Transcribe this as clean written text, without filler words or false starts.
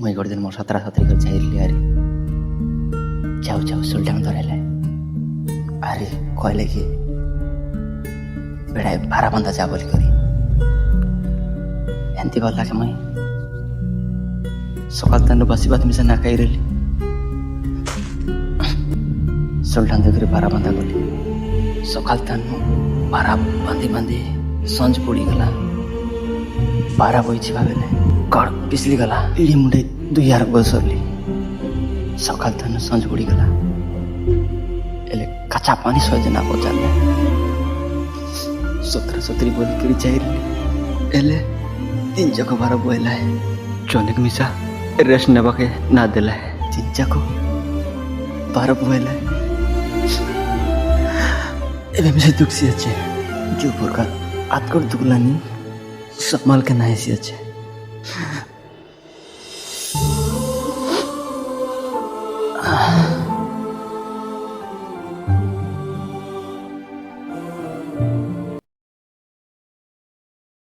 मुई गोटे दिन मोर सतरा सतरी कर जाइली अरे जाऊ जाऊ सुल्टान धरले अरे कहले कि बेड़ा बारा बंदा जा बोली करी एमती गला कि मुई सकाल तन बसी बात मिसा ना कही रही सुल्टान देखिए बारा बंदा गली सकाल तन बारा बांधी बांधी संज पड़ी गला बारा बही भावे कड़ पिसली गला इड़ी मुंडे दुई यार बसरली सकाल तन संज पड़ी गला एले कच्चा पानी सहे ना पचार सतरा सतरी बोली करी जाइली एले तीन जगह बारा बोला है चौनिक मिसा रेस्ट नेबा के ना दिला है तीन जगह बारा बोला है एबे मुझे दुख सी अच्छे जो प्रकार आतकर दुखलानी संभाल के नहीं सी अच्छे